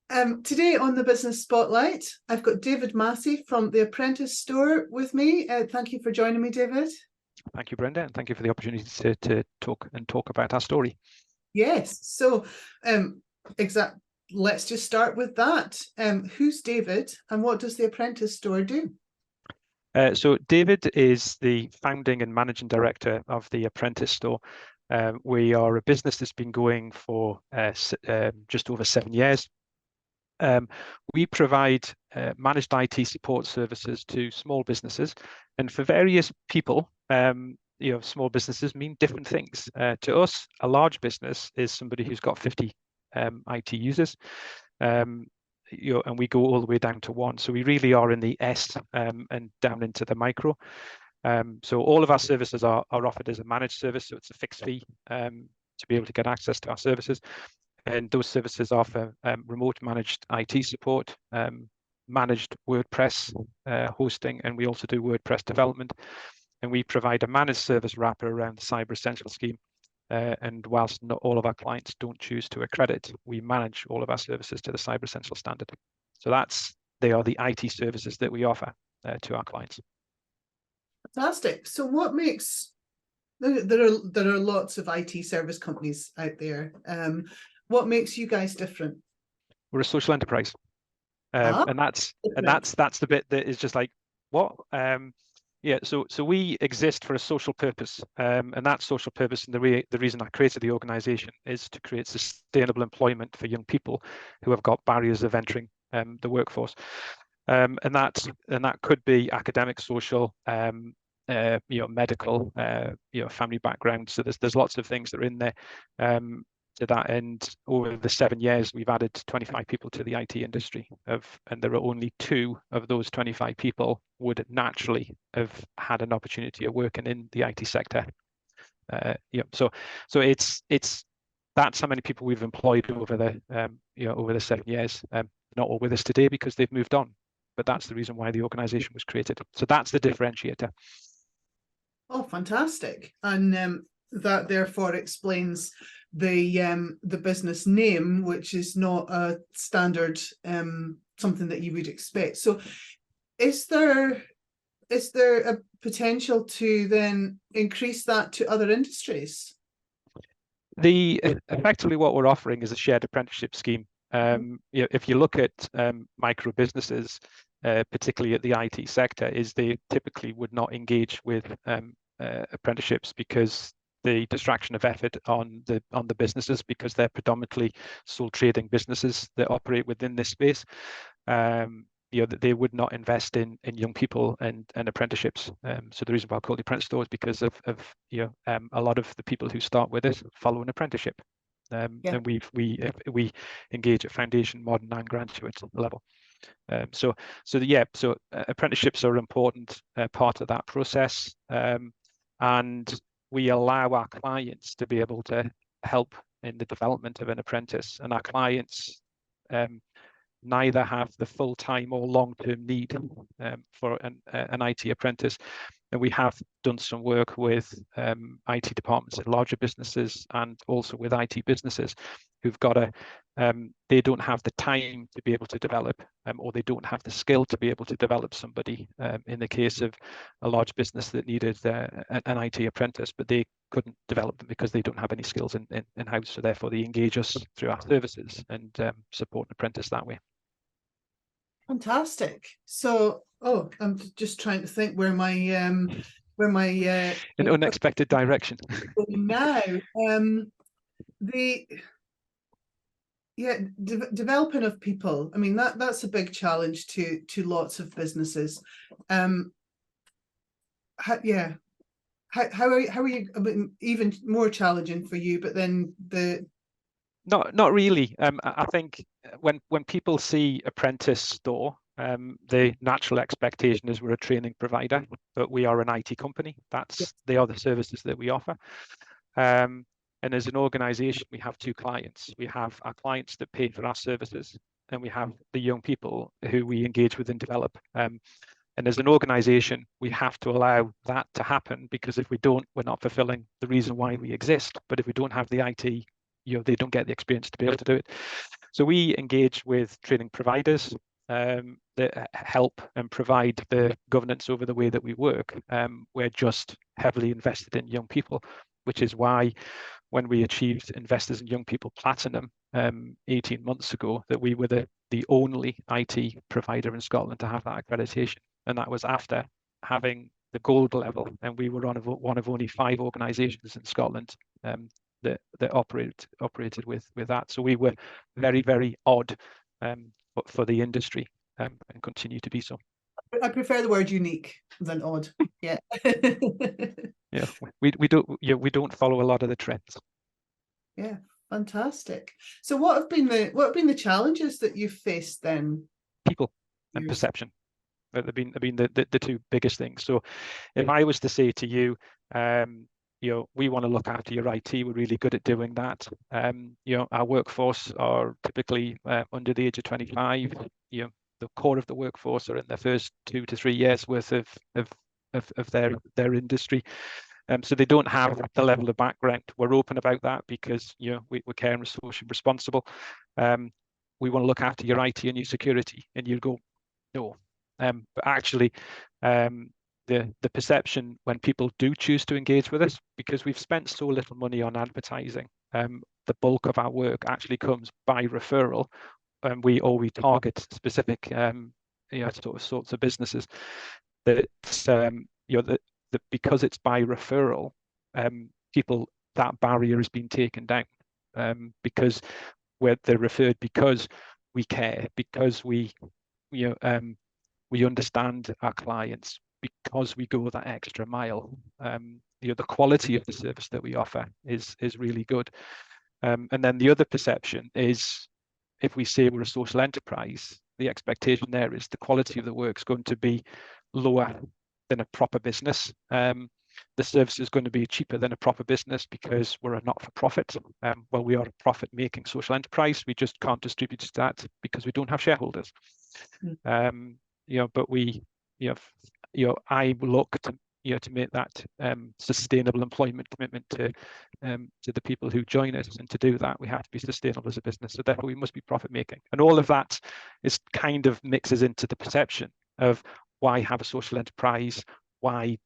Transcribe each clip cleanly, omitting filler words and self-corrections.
Today on the Business Spotlight, I've got David Massey from the Apprentice Store with me. Thank you for joining me, David. Thank you, Brenda, and thank you for the opportunity to talk about our story. Yes, so let's just start with that. Who's David and what does the Apprentice Store do? So David is the founding and managing director of the Apprentice Store. We are a business that's been going for just over 7 years. We provide managed IT support services to small businesses, and for various people, small businesses mean different things. To us, a large business is somebody who's got 50 IT users, and we go all the way down to one. So we really are in the S and down into the micro. So all of our services are offered as a managed service, so it's a fixed fee to be able to get access to our services. And those services offer remote managed IT support, managed WordPress hosting, and we also do WordPress development. And we provide a managed service wrapper around the Cyber Essentials scheme. And whilst not all of our clients don't choose to accredit, we manage all of our services to the Cyber Essentials standard. So they are the IT services that we offer to our clients. Fantastic. So what makes there are lots of IT service companies out there. What makes you guys different? We're a social enterprise, and that's the bit that is just like what. So we exist for a social purpose, and that social purpose, and the reason I created the organization is to create sustainable employment for young people who have got barriers of entering the workforce, and that could be academic, social, medical, family background. So there's lots of things that are in there. To that end, over the 7 years, we've added 25 people to the IT industry, and there are only 2 of those 25 people would naturally have had an opportunity of working in the IT sector. So it's that's how many people we've employed over the 7 years. Not all with us today because they've moved on, but that's the reason why the organization was created. So that's the differentiator. Oh, fantastic! And that therefore explains the business name, which is not a standard something that you would expect. So is there a potential to then increase that to other industries? Effectively what we're offering is a shared apprenticeship scheme. If you look at micro businesses, particularly at the IT sector, is they typically would not engage with apprenticeships because the distraction of effort on the businesses, because they're predominantly sole trading businesses that operate within this space. That they would not invest in young people and apprenticeships. So the reason why I call it Apprentice Store is because of a lot of the people who start with us follow an apprenticeship. And we engage at foundation, modern, and graduate level. So apprenticeships are an important part of that process, and we allow our clients to be able to help in the development of an apprentice, and our clients neither have the full-time or long-term need for an IT apprentice. And we have done some work with IT departments in larger businesses and also with IT businesses who've got they don't have the time to be able to develop, or they don't have the skill to be able to develop somebody. In the case of a large business that needed an IT apprentice, but they couldn't develop them because they don't have any skills in-house. So therefore they engage us through our services and support an apprentice that way. Fantastic. So, I'm just trying to think where my an unexpected direction. Now, developing of people. I mean, that's a big challenge to lots of businesses. How are you? I mean, even more challenging for you, but then Not really. I think when people see Apprentice Store, the natural expectation is we're a training provider, but we are an IT company. They are the services that we offer. And as an organization, we have 2 clients. We have our clients that pay for our services, and we have the young people who we engage with and develop. And as an organization, we have to allow that to happen, because if we don't, we're not fulfilling the reason why we exist. But if we don't have the IT, they don't get the experience to be able to do it. So we engage with training providers that help and provide the governance over the way that we work. We're just heavily invested in young people, which is why when we achieved Investors in Young People Platinum 18 months ago, that we were the only IT provider in Scotland to have that accreditation. And that was after having the gold level. And we were one of only 5 organisations in Scotland that operated with that. So we were very, very odd for the industry and continue to be so. I prefer the word unique than odd. Yeah. Yeah, we don't follow a lot of the trends. Yeah, fantastic. So what have been the challenges that you've faced then? People and perception. They've been the 2 biggest things. So if I was to say to you, we want to look after your IT, we're really good at doing that. Our workforce are typically under the age of 25. The core of the workforce are in their first 2 to 3 years worth of their industry. So they don't have the level of background. We're open about that because we care and we're socially responsible. We want to look after your IT and your security, and you go, no. But actually, the perception when people do choose to engage with us, because we've spent so little money on advertising, the bulk of our work actually comes by referral, and we target specific sorts of businesses that that because it's by referral, that barrier has been taken down, because they're referred because we care, because we understand our clients, because we go that extra mile. The quality of the service that we offer is really good. And then the other perception is, if we say we're a social enterprise, the expectation there is the quality of the work is going to be lower than a proper business. The service is going to be cheaper than a proper business because we're a not-for-profit. Well, we are a profit-making social enterprise. We just can't distribute that because we don't have shareholders. But I look to make that sustainable employment commitment to the people who join us, and to do that we have to be sustainable as a business. So therefore we must be profit making, and all of that is kind of mixes into the perception of why have a social enterprise, why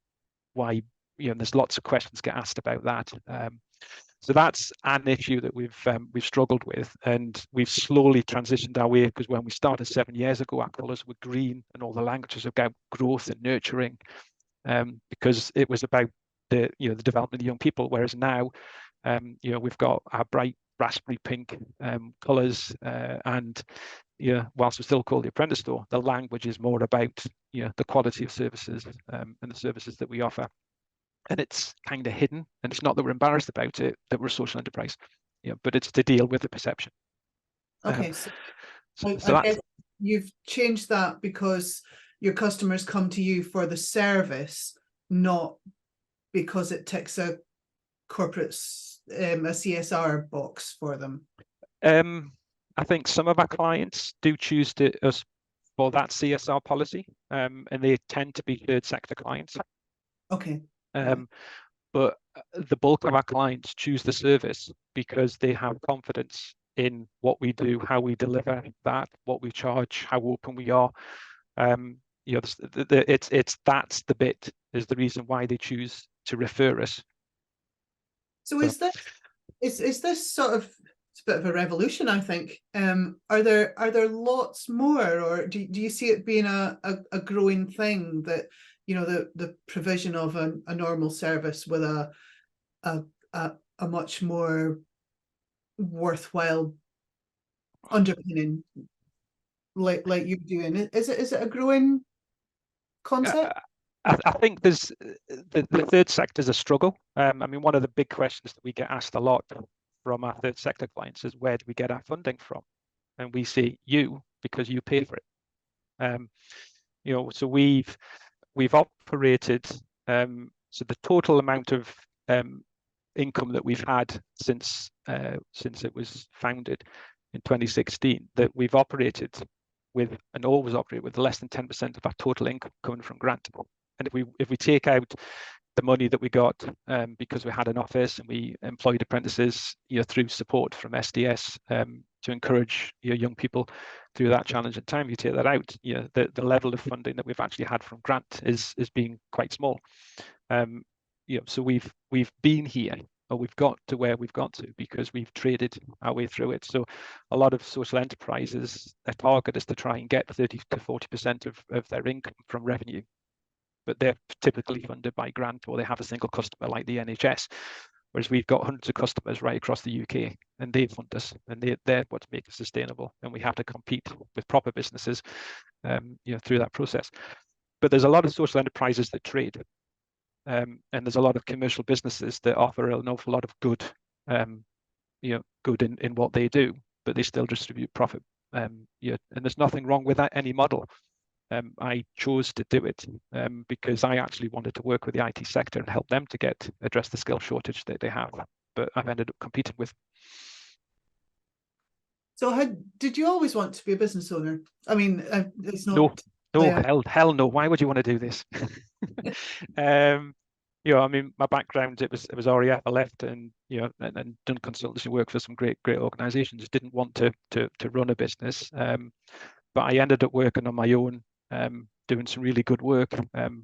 there's lots of questions get asked about that. So that's an issue that we've struggled with, and we've slowly transitioned our way, because when we started 7 years ago, our colours were green and all the languages about growth and nurturing, because it was about the development of young people. Whereas now, we've got our bright raspberry pink colours, and whilst we're still called the Apprentice Store, the language is more about the quality of services and the services that we offer. And it's kind of hidden, and it's not that we're embarrassed about it, that we're a social enterprise, but it's to deal with the perception. Okay, so I guess you've changed that because your customers come to you for the service, not because it ticks a corporate a CSR box for them. I think some of our clients do choose us for that CSR policy, and they tend to be third sector clients. Okay. But the bulk of our clients choose the service because they have confidence in what we do, how we deliver that, what we charge, how open we are. That's the bit is the reason why they choose to refer us. So is this sort of, it's a bit of a revolution, I think. Are there lots more, or do you see it being a growing thing, that the provision of a normal service with a much more worthwhile underpinning, like you're doing? Is it a growing concept? I think there's the third sector is a struggle. I mean, one of the big questions that we get asked a lot from our third sector clients is, where do we get our funding from? And we say, you, because you pay for it. So we've operated, so the total amount of income that we've had since it was founded in 2016, that we've operated with, and always operate with, less than 10% of our total income coming from grant. And if we take out the money that we got because we had an office and we employed apprentices, through support from SDS to encourage young people through that challenging time. You take that out, the level of funding that we've actually had from grant is being quite small. So we've been here, or we've got to where we've got to because we've traded our way through it. So a lot of social enterprises, their target is to try and get 30 to 40% of their income from revenue, but they're typically funded by grant, or they have a single customer like the NHS, whereas we've got hundreds of customers right across the UK, and they fund us, and they're what make us sustainable, and we have to compete with proper businesses through that process. But there's a lot of social enterprises that trade, and there's a lot of commercial businesses that offer an awful lot of good good in what they do, but they still distribute profit. And there's nothing wrong with that, any model. I chose to do it because I actually wanted to work with the IT sector and help them to address the skill shortage that they have. But I've ended up competing with. So did you always want to be a business owner? I mean, it's not. No, hell no. Why would you want to do this? I mean, my background, it was RAF. I left and and done consultancy work for some great organisations. Didn't want to run a business, but I ended up working on my own, doing some really good work,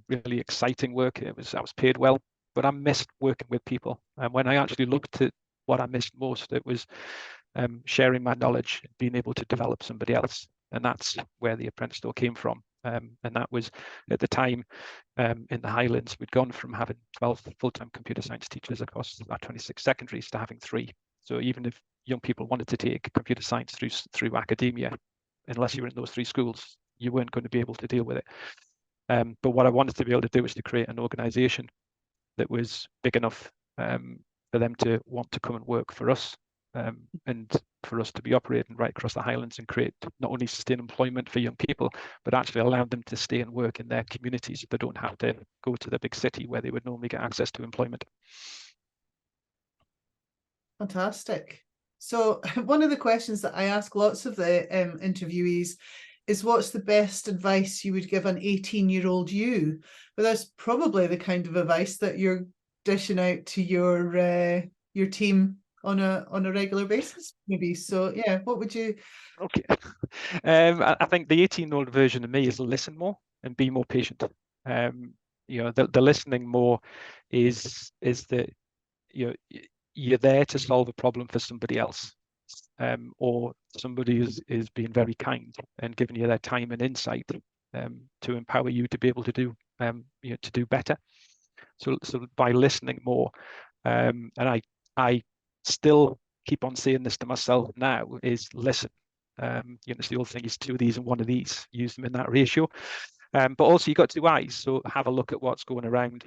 really exciting work. I was paid well, but I missed working with people. And when I actually looked at what I missed most, it was sharing my knowledge, being able to develop somebody else, and that's where the Apprentice Store came from. And that was at the time in the Highlands, we'd gone from having 12 full-time computer science teachers across our 26 secondaries to having 3. So even if young people wanted to take computer science through academia, unless you were in those 3 schools, you weren't going to be able to deal with it. But what I wanted to be able to do was to create an organisation that was big enough for them to want to come and work for us, and for us to be operating right across the Highlands and create not only sustained employment for young people, but actually allow them to stay and work in their communities. They don't have to go to the big city where they would normally get access to employment. Fantastic. So one of the questions that I ask lots of the interviewees is, what's the best advice you would give an 18-year-old you? But that's probably the kind of advice that you're dishing out to your team on a regular basis, maybe. So yeah, what would you? Okay. I think the 18-year-old version of me is listen more and be more patient. The listening more is that you're there to solve a problem for somebody else, or somebody is being very kind and giving you their time and insight to empower you to be able to do to do better. So by listening more, and I still keep on saying this to myself now, is listen. It's the old thing, is 2 of these and 1 of these. Use them in that ratio. But also you've got 2 eyes, so have a look at what's going around,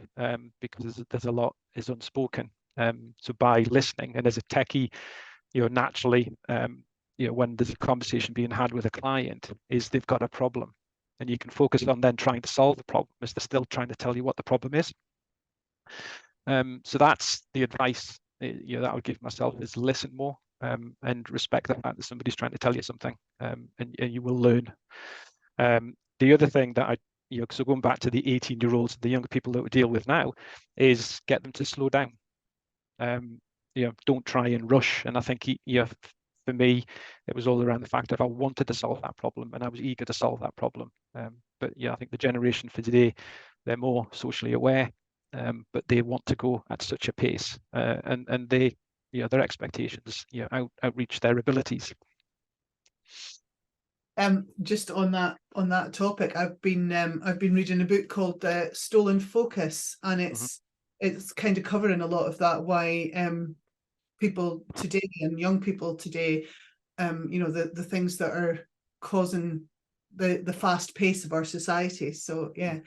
because there's a lot is unspoken. So by listening, and as a techie, naturally, when there's a conversation being had with a client, is they've got a problem, and you can focus on then trying to solve the problem as they're still trying to tell you what the problem is. So that's the advice that I would give myself, is listen more, and respect the fact that somebody's trying to tell you something, and you will learn. The other thing that so going back to the 18-year-olds, the young people that we deal with now, is get them to slow down. Don't try and rush. And I think for me, it was all around the fact that I wanted to solve that problem and I was eager to solve that problem. But I think the generation for today, they're more socially aware, but they want to go at such a pace, and they, their expectations, outreach their abilities. Just on that topic, I've been reading a book called Stolen Focus, and it's kind of covering a lot of that, why people today and young people today, the things that are causing the fast pace of our society. So yeah,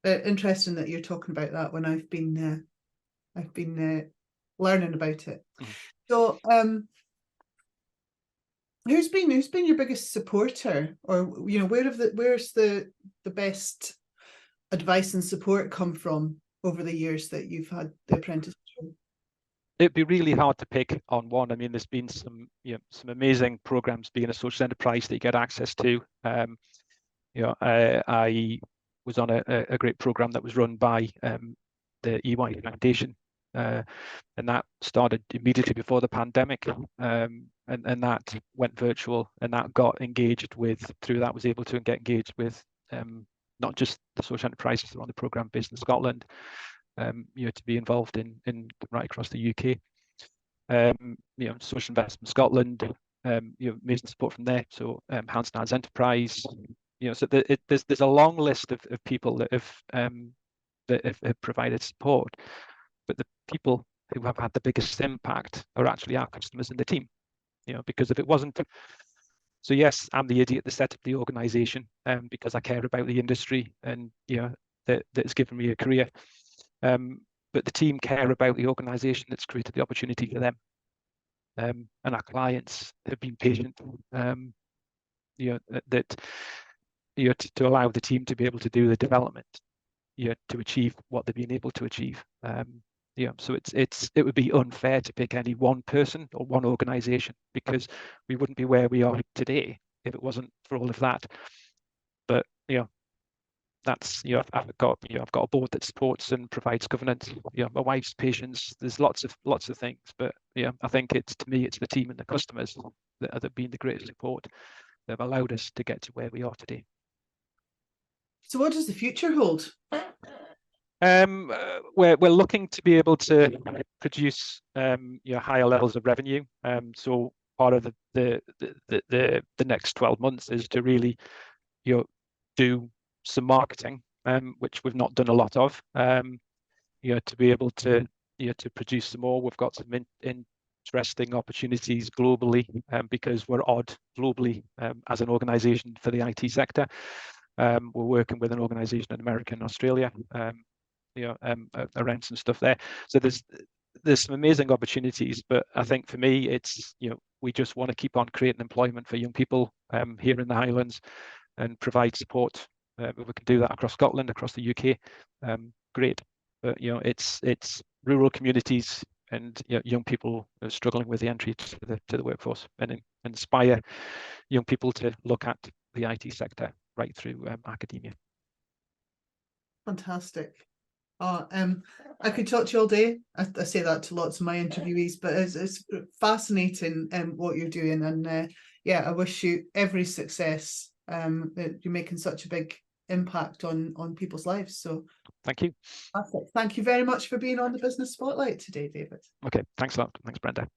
interesting that you're talking about that when I've been learning about it. So who's been your biggest supporter, or where's the best advice and support come from over the years that you've had the Apprentice Store? It'd be really hard to pick on one. I mean, there's been some amazing programs being a social enterprise that you get access to. I was on a great program that was run by the EY Foundation, and that started immediately before the pandemic, and that went virtual, and that got engaged with, through that was able to get engaged with not just the social enterprises that are on the programme based in Scotland, to be involved in right across the UK. Social Investment Scotland, amazing support from there. So Hands and Hands Enterprise, so there's a long list of people that have provided support, but the people who have had the biggest impact are actually our customers and the team. Because if it wasn't, so yes, I'm the idiot that set up the organisation because I care about the industry and that's given me a career. But the team care about the organisation that's created the opportunity for them. And our clients have been patient, to allow the team to be able to do the development, to achieve what they've been able to achieve. So it would be unfair to pick any one person or one organisation, because we wouldn't be where we are today if it wasn't for all of that. But that's I've got a board that supports and provides governance. My wife's patience. There's lots of things, but I think to me it's the team and the customers that have been the greatest support that have allowed us to get to where we are today. So what does the future hold? We're looking to be able to produce higher levels of revenue. So part of the next 12 months is to really do some marketing, which we've not done a lot of. To be able to to produce some more. We've got some interesting opportunities globally, because we're odd globally as an organisation for the IT sector. We're working with an organisation in America and Australia. Around some stuff there. So there's some amazing opportunities, but I think for me it's we just want to keep on creating employment for young people here in the Highlands and provide support. If we can do that across Scotland, across the UK, great. But it's rural communities and young people are struggling with the entry to the workforce, and inspire young people to look at the IT sector right through academia. Fantastic. I could talk to you all day. I say that to lots of my interviewees, but it's fascinating what you're doing, and I wish you every success. You're making such a big impact on people's lives. So thank you. Thank you very much for being on the Business Spotlight today, David. Okay, thanks a lot. Thanks, Brenda.